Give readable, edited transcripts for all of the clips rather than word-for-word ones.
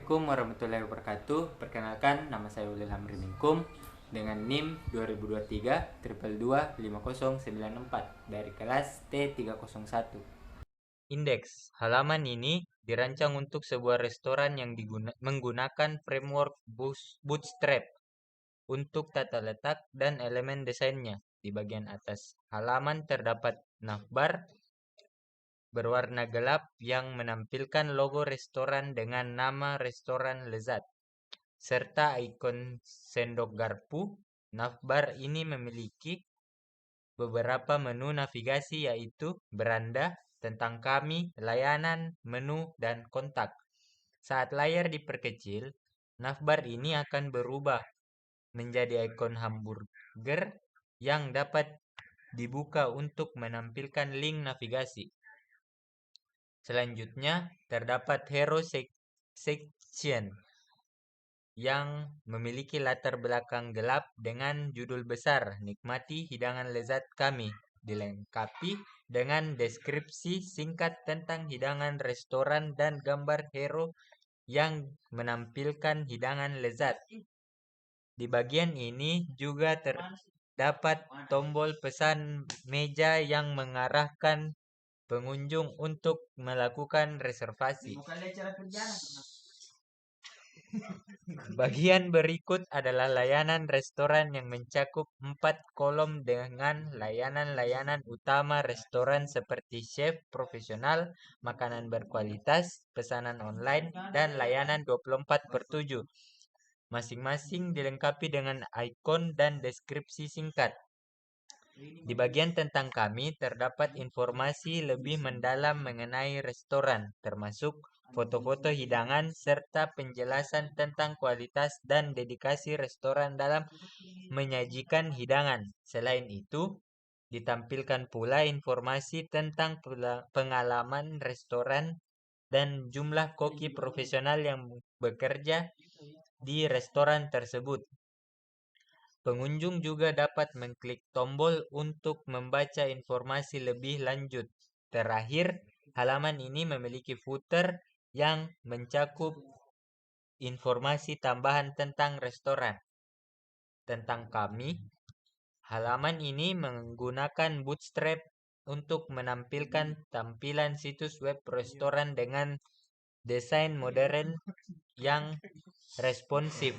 Assalamualaikum warahmatullahi wabarakatuh. Perkenalkan, nama saya Ulil Hamri Minkum dengan NIM 2023-222-5094 dari kelas T301. Indeks halaman ini dirancang untuk sebuah restoran yang menggunakan framework Bootstrap untuk tata letak dan elemen desainnya. Di bagian atas halaman terdapat navbar berwarna gelap yang menampilkan logo restoran dengan nama Restoran Lezat, serta ikon sendok garpu. Navbar ini memiliki beberapa menu navigasi yaitu beranda, tentang kami, layanan, menu, dan kontak. Saat layar diperkecil, navbar ini akan berubah menjadi ikon hamburger yang dapat dibuka untuk menampilkan link navigasi. Selanjutnya, terdapat hero section yang memiliki latar belakang gelap dengan judul besar "Nikmati Hidangan Lezat Kami", dilengkapi dengan deskripsi singkat tentang hidangan restoran dan gambar hero yang menampilkan hidangan lezat. Di bagian ini juga terdapat tombol pesan meja yang mengarahkan pengunjung untuk melakukan reservasi. Bagian berikut adalah layanan restoran yang mencakup 4 kolom dengan layanan-layanan utama restoran seperti chef profesional, makanan berkualitas, pesanan online, dan layanan 24/7. Masing-masing dilengkapi dengan ikon dan deskripsi singkat. Di bagian tentang kami terdapat informasi lebih mendalam mengenai restoran, termasuk foto-foto hidangan serta penjelasan tentang kualitas dan dedikasi restoran dalam menyajikan hidangan. Selain itu, ditampilkan pula informasi tentang pengalaman restoran dan jumlah koki profesional yang bekerja di restoran tersebut. Pengunjung juga dapat mengklik tombol untuk membaca informasi lebih lanjut. Terakhir, halaman ini memiliki footer yang mencakup informasi tambahan tentang restoran. Tentang kami, halaman ini menggunakan Bootstrap untuk menampilkan tampilan situs web restoran dengan desain modern yang responsif.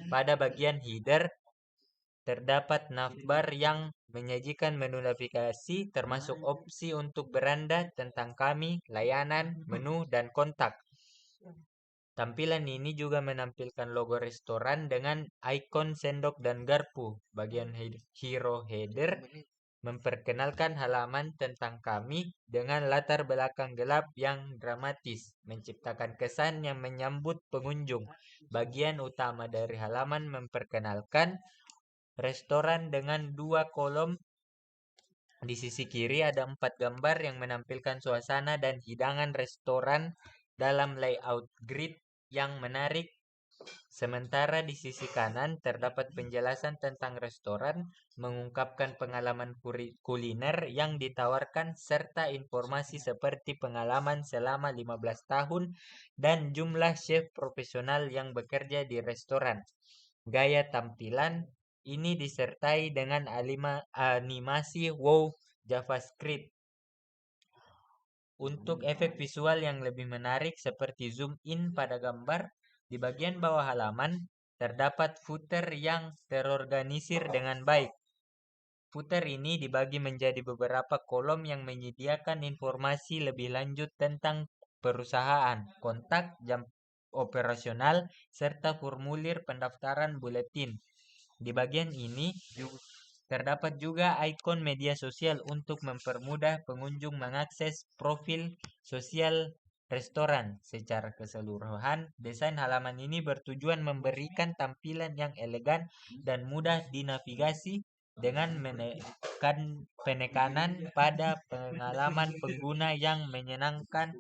Pada bagian header, terdapat navbar yang menyajikan menu navigasi termasuk opsi untuk beranda, tentang kami, layanan, menu, dan kontak. Tampilan ini juga menampilkan logo restoran dengan ikon sendok dan garpu. Bagian hero header memperkenalkan halaman tentang kami dengan latar belakang gelap yang dramatis, menciptakan kesan yang menyambut pengunjung. Bagian utama dari halaman memperkenalkan restoran dengan 2 kolom. Di sisi kiri ada 4 gambar yang menampilkan suasana dan hidangan restoran dalam layout grid yang menarik. Sementara di sisi kanan terdapat penjelasan tentang restoran, mengungkapkan pengalaman kuliner yang ditawarkan serta informasi seperti pengalaman selama 15 tahun dan jumlah chef profesional yang bekerja di restoran. Gaya tampilan ini disertai dengan animasi wow JavaScript. Untuk efek visual yang lebih menarik seperti zoom in pada gambar, di bagian bawah halaman terdapat footer yang terorganisir dengan baik. Footer ini dibagi menjadi beberapa kolom yang menyediakan informasi lebih lanjut tentang perusahaan, kontak, jam operasional, serta formulir pendaftaran buletin. Di bagian ini terdapat juga ikon media sosial untuk mempermudah pengunjung mengakses profil sosial restoran. Secara keseluruhan, desain halaman ini bertujuan memberikan tampilan yang elegan dan mudah dinavigasi dengan penekanan pada pengalaman pengguna yang menyenangkan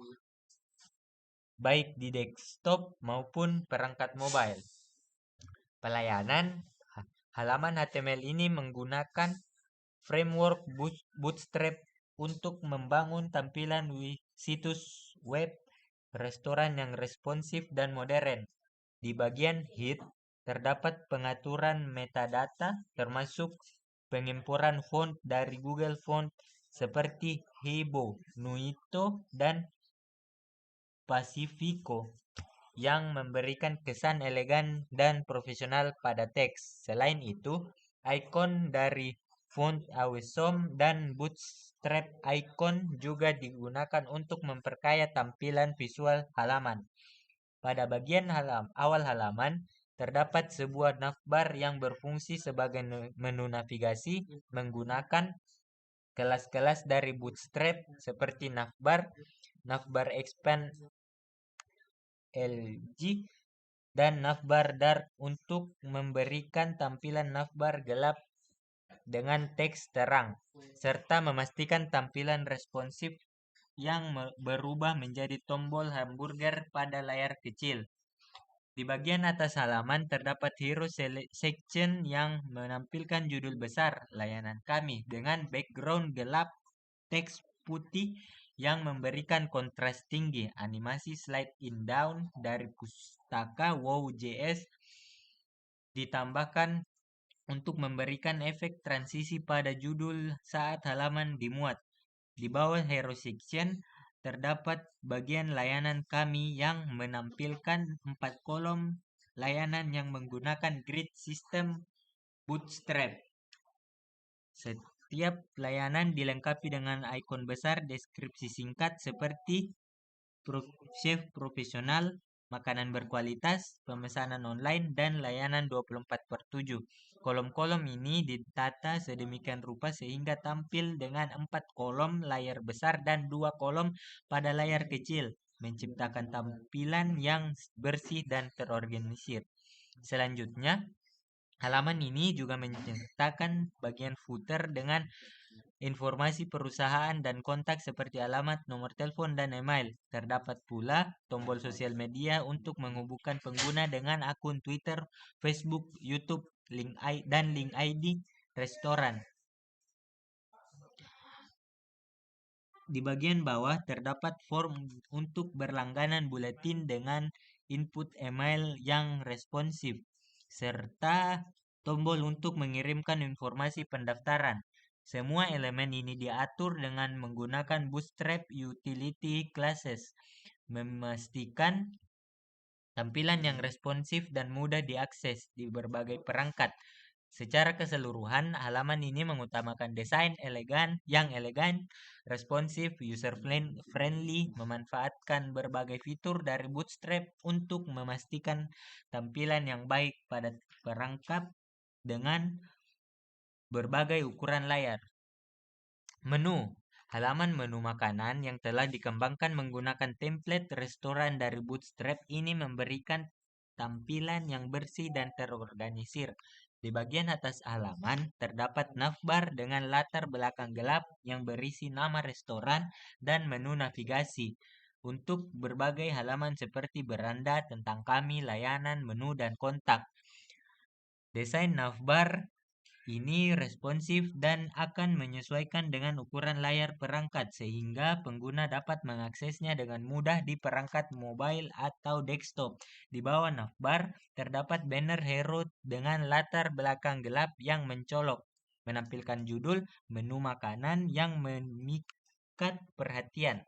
baik di desktop maupun perangkat mobile. Pelayanan halaman HTML ini menggunakan framework Bootstrap untuk membangun tampilan situs web restoran yang responsif dan modern. Di bagian hit, terdapat pengaturan metadata termasuk pengimporan font dari Google Font seperti Heibo, Nuito, dan Pacifico yang memberikan kesan elegan dan profesional pada teks. Selain itu, ikon dari font Awesome dan Bootstrap icon juga digunakan untuk memperkaya tampilan visual halaman. Pada bagian awal halaman, terdapat sebuah navbar yang berfungsi sebagai menu navigasi menggunakan kelas-kelas dari Bootstrap seperti navbar, navbar expand LG, dan navbar dark untuk memberikan tampilan navbar gelap dengan teks terang, serta memastikan tampilan responsif yang berubah menjadi tombol hamburger pada layar kecil. Di bagian atas halaman terdapat hero section yang menampilkan judul besar layanan kami dengan background gelap teks putih yang memberikan kontras tinggi. Animasi slide in down dari pustaka WoW.js ditambahkan untuk memberikan efek transisi pada judul saat halaman dimuat. Di bawah hero section terdapat bagian layanan kami yang menampilkan 4 kolom layanan yang menggunakan grid system Bootstrap. Setiap layanan dilengkapi dengan ikon besar deskripsi singkat seperti chef profesional, makanan berkualitas, pemesanan online, dan layanan 24/7. Kolom-kolom ini ditata sedemikian rupa sehingga tampil dengan 4 kolom layar besar dan 2 kolom pada layar kecil, menciptakan tampilan yang bersih dan terorganisir. Selanjutnya, halaman ini juga menyertakan bagian footer dengan informasi perusahaan dan kontak seperti alamat, nomor telepon, dan email. Terdapat pula tombol sosial media untuk menghubungkan pengguna dengan akun Twitter, Facebook, YouTube, dan link ID restoran. Di bagian bawah terdapat form untuk berlangganan buletin dengan input email yang responsif, serta tombol untuk mengirimkan informasi pendaftaran. Semua elemen ini diatur dengan menggunakan Bootstrap Utility Classes, memastikan tampilan yang responsif dan mudah diakses di berbagai perangkat. Secara keseluruhan, halaman ini mengutamakan desain elegan, responsif, user-friendly, memanfaatkan berbagai fitur dari Bootstrap untuk memastikan tampilan yang baik pada perangkat dengan berbagai ukuran layar. Menu. Halaman menu makanan yang telah dikembangkan menggunakan template restoran dari Bootstrap ini memberikan tampilan yang bersih dan terorganisir. Di bagian atas halaman terdapat navbar dengan latar belakang gelap yang berisi nama restoran dan menu navigasi untuk berbagai halaman seperti beranda, tentang kami, layanan, menu, dan kontak. Desain navbar ini responsif dan akan menyesuaikan dengan ukuran layar perangkat sehingga pengguna dapat mengaksesnya dengan mudah di perangkat mobile atau desktop. Di bawah navbar terdapat banner hero dengan latar belakang gelap yang mencolok, menampilkan judul menu makanan yang memikat perhatian.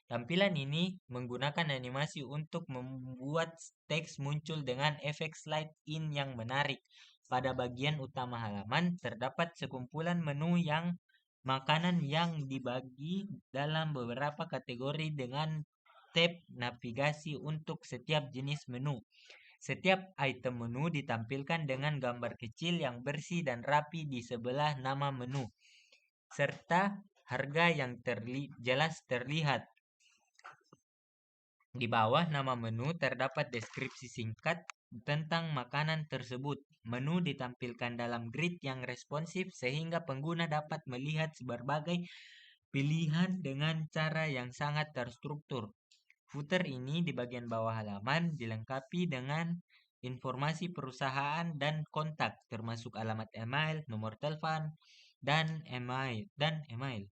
Tampilan ini menggunakan animasi untuk membuat teks muncul dengan efek slide in yang menarik. Pada bagian utama halaman terdapat sekumpulan menu yang makanan yang dibagi dalam beberapa kategori dengan tab navigasi untuk setiap jenis menu. Setiap item menu ditampilkan dengan gambar kecil yang bersih dan rapi di sebelah nama menu, serta harga yang jelas terlihat. Di bawah nama menu terdapat deskripsi singkat tentang makanan tersebut. Menu ditampilkan dalam grid yang responsif sehingga pengguna dapat melihat berbagai pilihan dengan cara yang sangat terstruktur. Footer ini di bagian bawah halaman dilengkapi dengan informasi perusahaan dan kontak, termasuk alamat email, nomor telepon, dan email.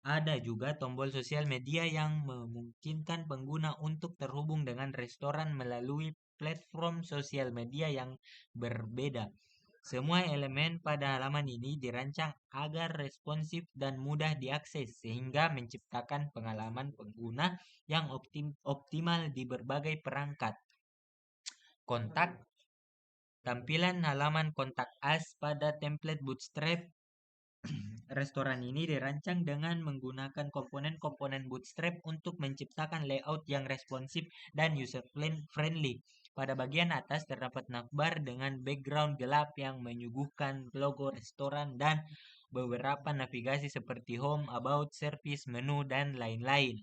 Ada juga tombol sosial media yang memungkinkan pengguna untuk terhubung dengan restoran melalui platform sosial media yang berbeda. Semua elemen pada halaman ini dirancang agar responsif dan mudah diakses sehingga menciptakan pengalaman pengguna yang optimal di berbagai perangkat. Kontak Tampilan halaman kontak us pada template Bootstrap restoran ini dirancang dengan menggunakan komponen-komponen Bootstrap untuk menciptakan layout yang responsif dan user-friendly. Pada bagian atas terdapat navbar dengan background gelap yang menyuguhkan logo restoran dan beberapa navigasi seperti home, about, service, menu, dan lain-lain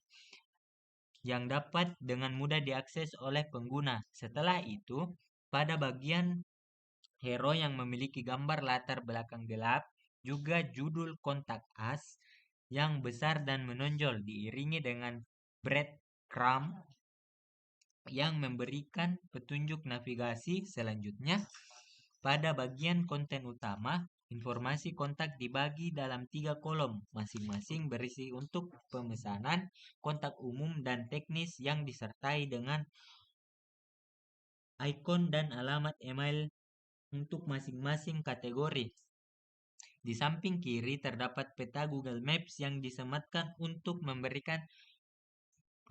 yang dapat dengan mudah diakses oleh pengguna. Setelah itu, pada bagian hero yang memiliki gambar latar belakang gelap, juga judul kontak us yang besar dan menonjol diiringi dengan breadcrumb yang memberikan petunjuk navigasi selanjutnya. Pada bagian konten utama, informasi kontak dibagi dalam 3 kolom, masing-masing berisi untuk pemesanan, kontak umum, dan teknis yang disertai dengan ikon dan alamat email untuk masing-masing kategori. Di samping kiri terdapat peta Google Maps yang disematkan untuk memberikan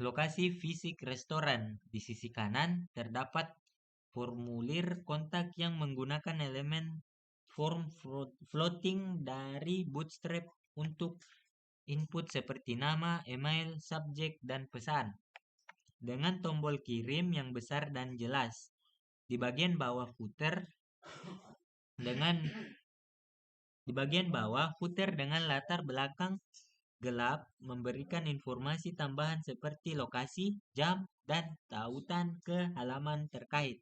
lokasi fisik restoran. Di sisi kanan terdapat formulir kontak yang menggunakan elemen form floating dari Bootstrap untuk input seperti nama, email, subjek, dan pesan. Dengan tombol kirim yang besar dan jelas. Di bagian bawah footer dengan latar belakang gelap memberikan informasi tambahan seperti lokasi, jam, dan tautan ke halaman terkait.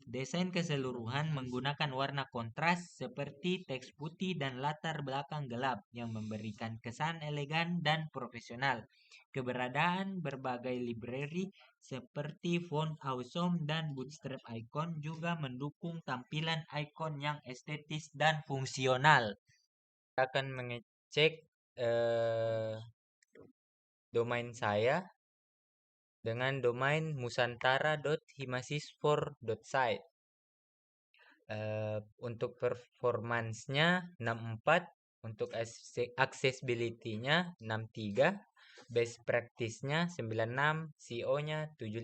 Desain keseluruhan menggunakan warna kontras seperti teks putih dan latar belakang gelap yang memberikan kesan elegan dan profesional. Keberadaan berbagai library seperti Font Awesome dan Bootstrap Icon juga mendukung tampilan ikon yang estetis dan fungsional. Kita akan mengecek domain saya dengan domain musantara.himasisfor.site. Untuk performance-nya 64, untuk accessibility-nya 63, best practice-nya 96, CO-nya 75.